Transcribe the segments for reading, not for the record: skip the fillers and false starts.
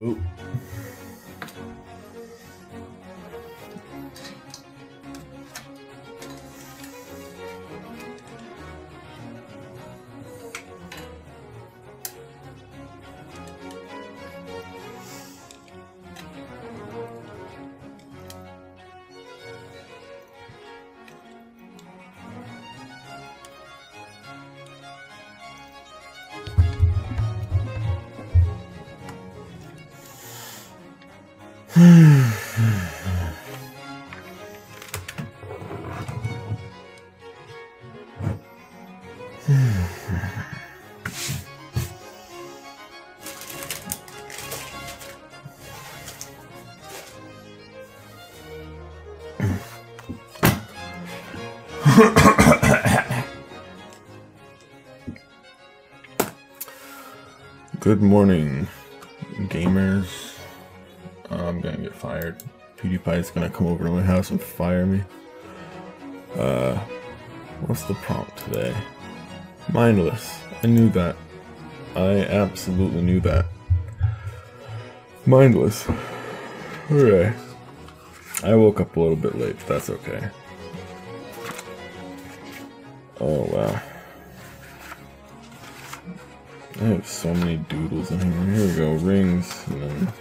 Ooh. Good morning, gamers. I'm gonna get fired. PewDiePie's gonna come over to my house and fire me. What's the prompt today? Mindless. I knew that. I absolutely knew that. Mindless. Hooray. I woke up a little bit late, but that's okay. Oh wow. I have so many doodles in here. Here we go, rings, and then...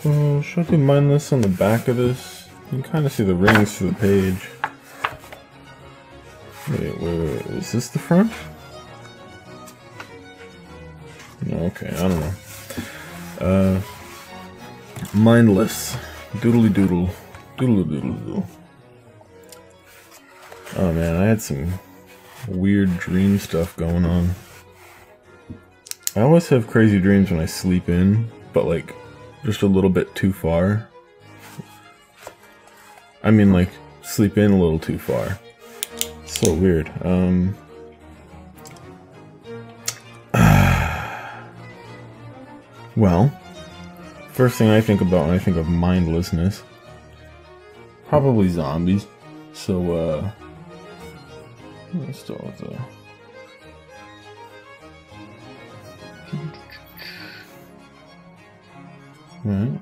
Oh, should I do Mindless on the back of this? You can kind of see the rings to the page. Wait, is this the front? No, okay, I don't know. Mindless. Doodly doodle. Doodle doodle doodle. Oh man, I had some weird dream stuff going on. I always have crazy dreams when I sleep in, but like, just a little bit too far. I mean like, sleep in a little too far. So weird. Well, first thing I think about when I think of mindlessness, probably zombies. So, let's start with the... Right.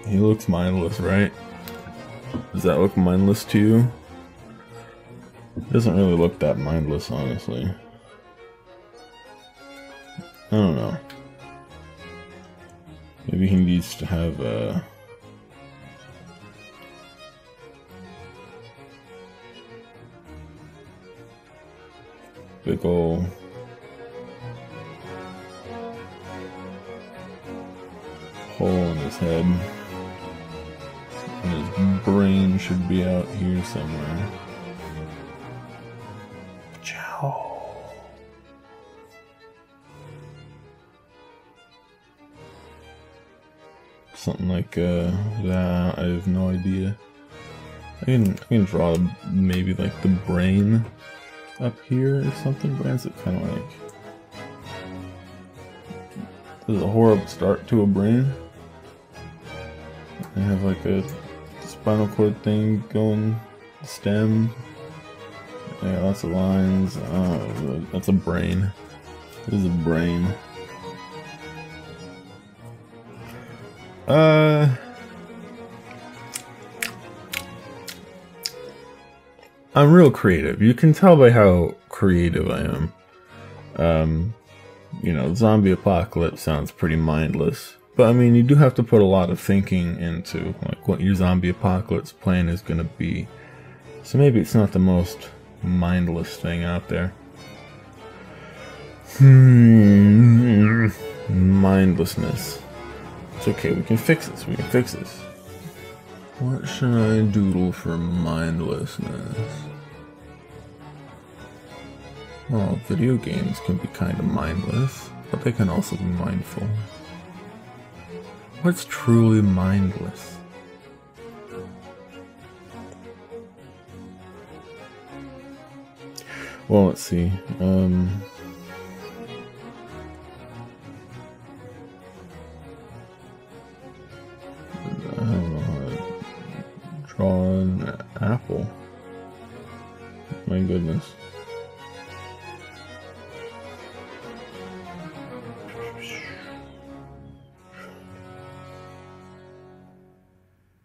He looks mindless, right? Does that look mindless to you? It doesn't really look that mindless, honestly. I don't know. Maybe he needs to have a... big ol' hole in his head. And his brain should be out here somewhere. Ciao. Something like that. I have no idea. I can draw maybe like the brain up here or something, but is it kind of like... This is a horrible start to a brain. I have like a spinal cord thing going, stem. Yeah, lots of lines. Oh, that's a brain. This is a brain. I'm real creative. You can tell by how creative I am. You know, zombie apocalypse sounds pretty mindless. But I mean, you do have to put a lot of thinking into like what your zombie apocalypse plan is going to be. So maybe it's not the most mindless thing out there. Mindlessness. It's okay, we can fix this, we can fix this. What should I doodle for mindlessness? Well, video games can be kind of mindless, but they can also be mindful. What's truly mindless? Well, let's see. I don't know how to draw an apple. My goodness.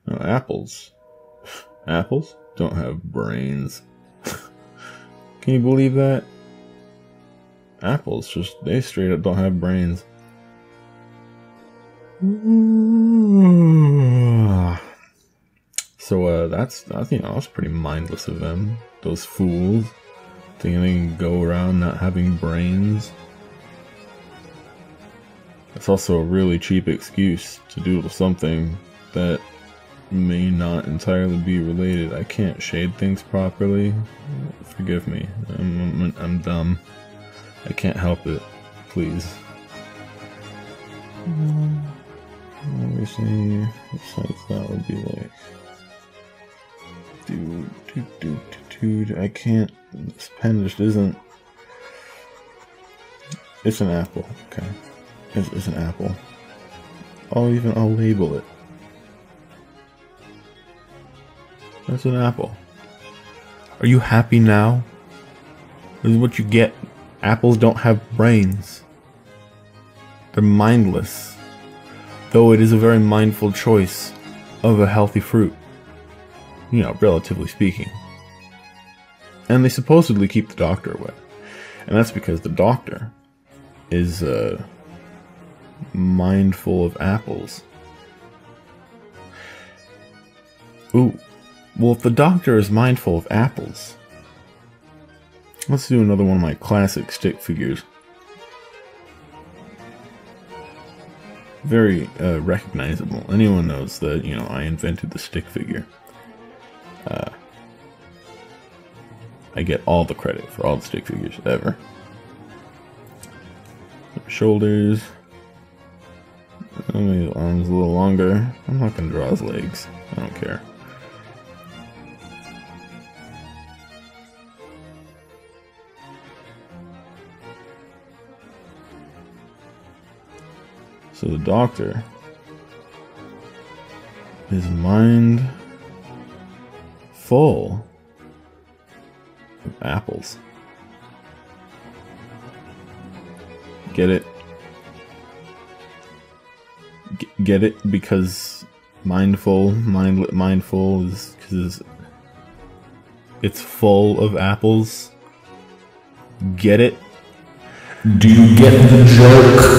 No, apples. Apples don't have brains. Can you believe that? Apples they straight up don't have brains. So that's pretty mindless of them. Those fools thinking they can go around not having brains. It's also a really cheap excuse to do something that may not entirely be related. I can't shade things properly. Forgive me. I'm dumb. I can't help it. Please. Let me see. Besides that would be like. Dude. I can't. This pen just isn't. It's an apple. Okay. It's an apple. I'll label it. That's an apple. Are you happy now? This is what you get. Apples don't have brains. They're mindless. Though it is a very mindful choice of a healthy fruit. You know, relatively speaking. And they supposedly keep the doctor away. And that's because the doctor is mindful of apples. Ooh. Well, if the doctor is mindful of apples, let's do another one of my classic stick figures. Very recognizable. Anyone knows that, you know, I invented the stick figure. I get all the credit for all the stick figures ever. Shoulders. His arms a little longer. I'm not going to draw his legs. I don't care. So the doctor is mind full of apples. Get it? Get it? Because mindful is because it's full of apples. Get it? Do you get the joke?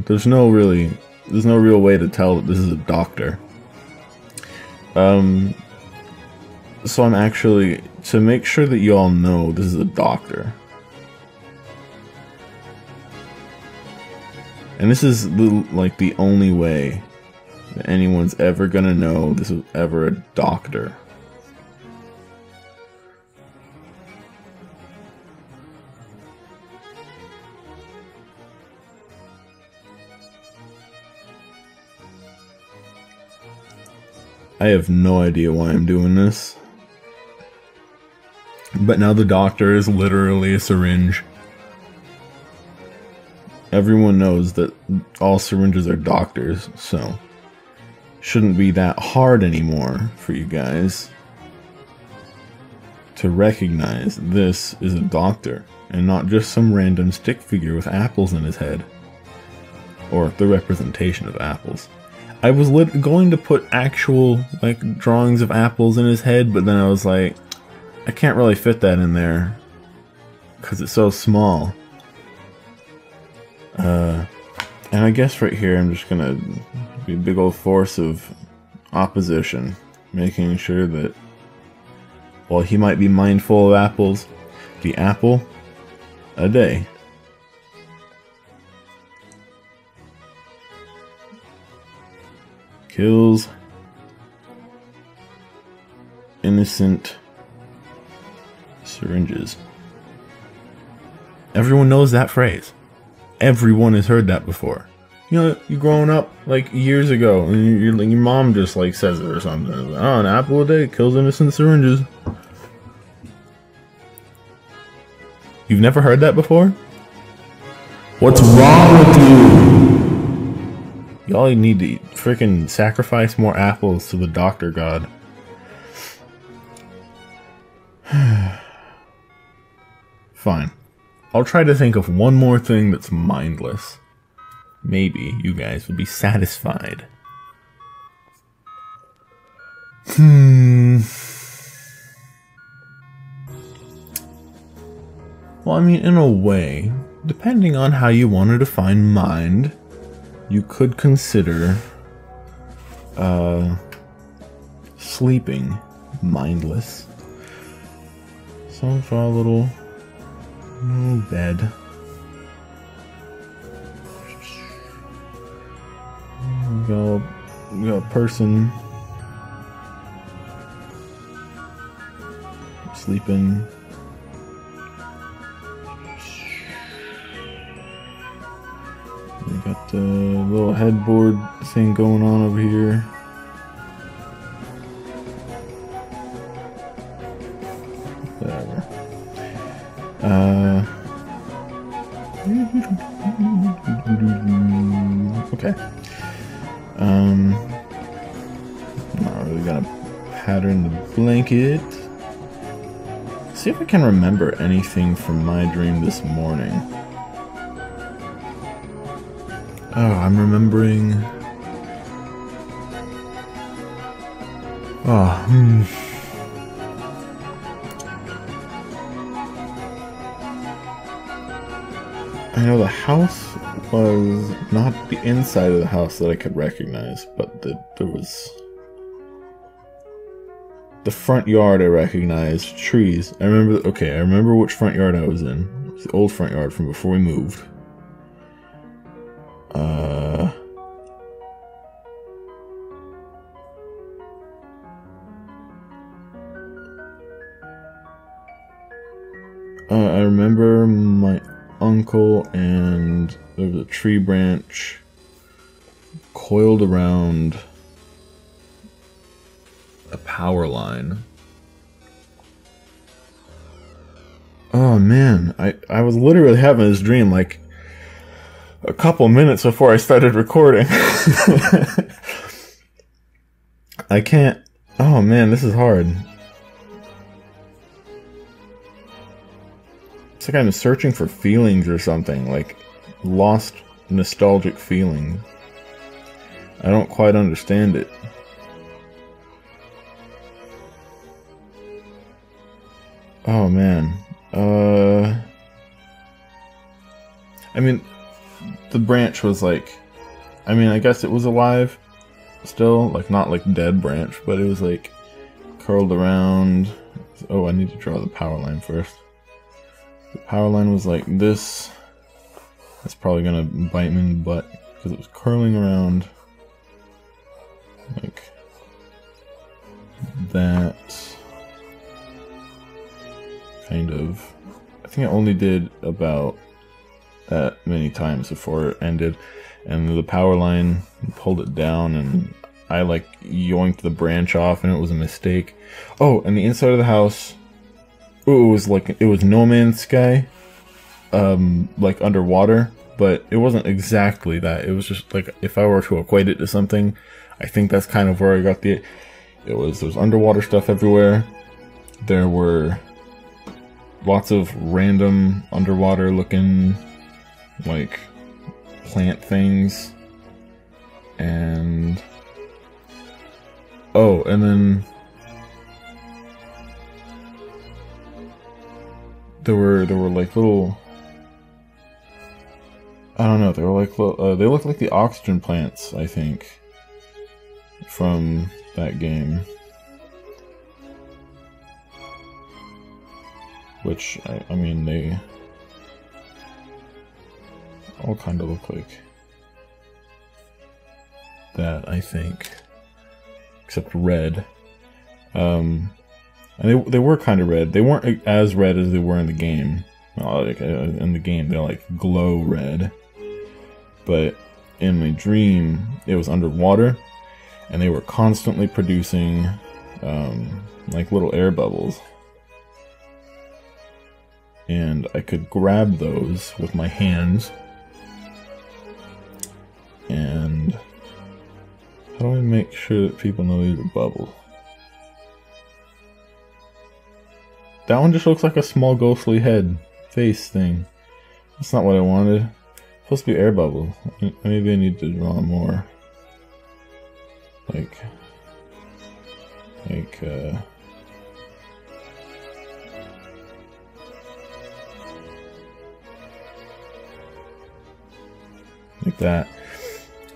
There's no real way to tell that this is a doctor. So I'm actually, to make sure that you all know this is a doctor. And this is the only way that anyone's ever gonna know this was ever a doctor. I have no idea why I'm doing this. But now the doctor is literally a syringe. Everyone knows that all syringes are doctors, so shouldn't be that hard anymore for you guys to recognize this is a doctor and not just some random stick figure with apples in his head, or the representation of apples. I was going to put actual drawings of apples in his head, but then I was like, I can't really fit that in there because it's so small. And I guess right here I'm just gonna be a big old force of opposition, making sure that while he might be mindful of apples, the apple a day. Kills innocent syringes. Everyone knows that phrase. Everyone has heard that before. You know, you growing up like years ago, and your mom just like says it or something. Like, oh, an apple a day kills innocent syringes. You've never heard that before? What's wrong with you? Y'all need to freaking sacrifice more apples to the doctor god. Fine. I'll try to think of one more thing that's mindless. Maybe you guys will be satisfied. Well, I mean, in a way, depending on how you want to define mind, you could consider sleeping mindless. So draw a little bed. We got a person sleeping. We got the little headboard thing going on over here. Whatever. Okay. Not really gonna pattern the blanket. See if I can remember anything from my dream this morning. Oh, I'm remembering. I know the house was not the inside of the house that I could recognize, but there was the front yard I recognized, trees. I remember, okay, I remember which front yard I was in. It was the old front yard from before we moved. I remember my uncle and there was a tree branch coiled around a power line. Oh man, I was literally having this dream like a couple minutes before I started recording. I can't. Oh man, this is hard. It's like I'm searching for feelings or something, like lost nostalgic feeling. I don't quite understand it. Oh man. I mean, the branch was like, I mean, I guess it was alive still, like not like dead branch, but it was like curled around. Oh, I need to draw the power line first. The power line was like this. That's probably gonna bite me in the butt because it was curling around like that. Kind of. I think I only did about that many times before it ended, and the power line pulled it down, and I like yoinked the branch off, and it was a mistake. Oh, and the inside of the house. Ooh, it was No Man's Sky, like underwater, but it wasn't exactly that. It was just like, if I were to equate it to something, I think that's kind of where I got there was underwater stuff everywhere. There were lots of random underwater looking, like, plant things, and oh, and then there were like little, I don't know, they were like they looked like the oxygen plants, I think, from that game, which I mean they all kind of look like that, I think, except red. And they were kind of red. They weren't as red as they were in the game. Like, in the game, they're like glow red. but in my dream it was underwater, and they were constantly producing like little air bubbles, and I could grab those with my hands. And how do I make sure that people know these are bubbles? That one just looks like a small ghostly head face thing. That's not what I wanted. It's supposed to be air bubbles. Maybe I need to draw more. Like that.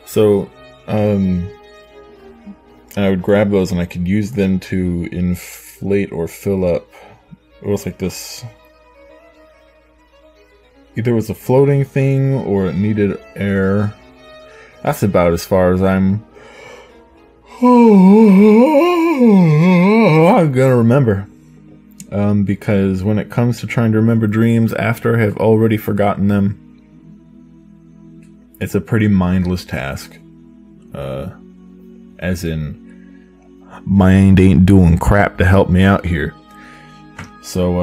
So, and I would grab those and I could use them to inflate or fill up. It was like this. Either it was a floating thing or it needed air. That's about as far as I'm gonna remember. Because when it comes to trying to remember dreams after I have already forgotten them, it's a pretty mindless task. As in, mind ain't doing crap to help me out here. So,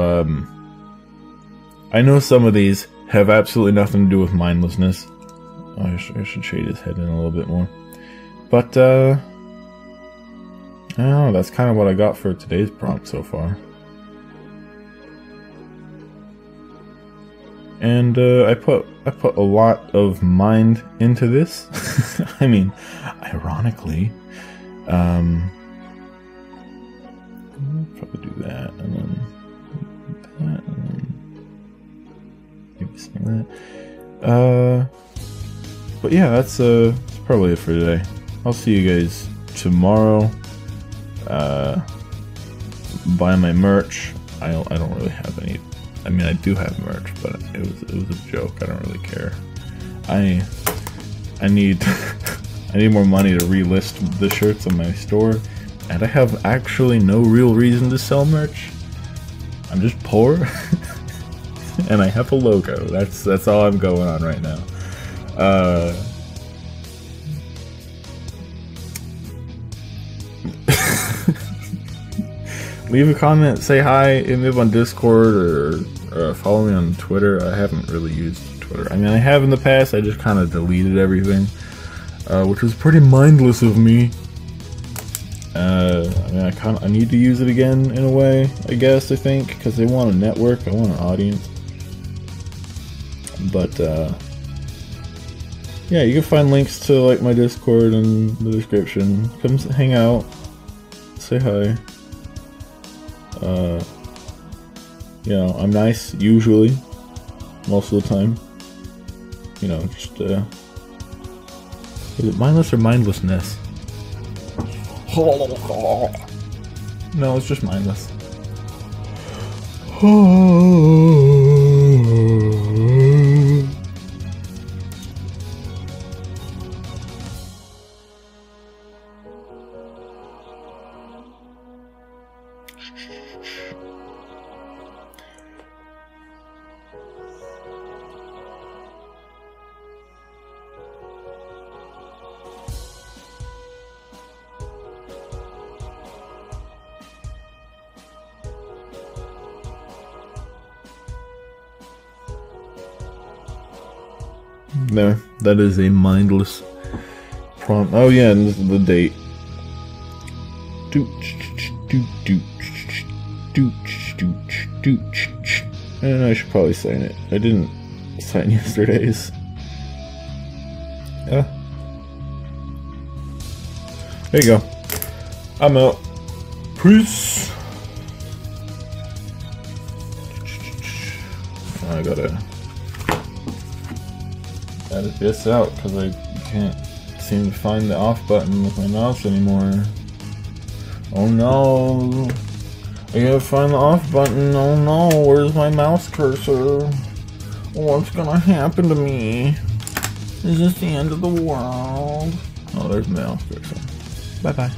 I know some of these have absolutely nothing to do with mindlessness. Oh, I should shade his head in a little bit more. But, I don't know, that's kind of what I got for today's prompt so far. And, I put a lot of mind into this. I mean, ironically, I'll probably do that, and then that, and then maybe some of that. But yeah, that's probably it for today. I'll see you guys tomorrow. Buy my merch. I don't really have any. I mean, I do have merch, but it was a joke. I don't really care. I need I need more money to relist the shirts on my store, and I have actually no real reason to sell merch. I'm just poor, and I have a logo. That's all I'm going on right now. Leave a comment, say hi, hit me up on Discord, or follow me on Twitter. I haven't really used Twitter. I mean, I have in the past. I just kind of deleted everything, which was pretty mindless of me. I mean, I need to use it again in a way, I guess. I think because they want a network, I want an audience. But yeah, you can find links to like my Discord in the description. Come hang out, say hi. You know, I'm nice usually, most of the time. You know, just is it mindless or mindlessness? No, it's just mindless. There, that is a mindless prompt. Oh yeah, and this is the date. And I should probably sign it. I didn't sign yesterday's. Yeah. There you go. I'm out. Peace. I gotta edit this out because I can't seem to find the off button with my mouse anymore. Oh no! I gotta find the off button. Oh no, where's my mouse cursor? What's gonna happen to me? Is this the end of the world? Oh, there's my mouse cursor. Bye bye.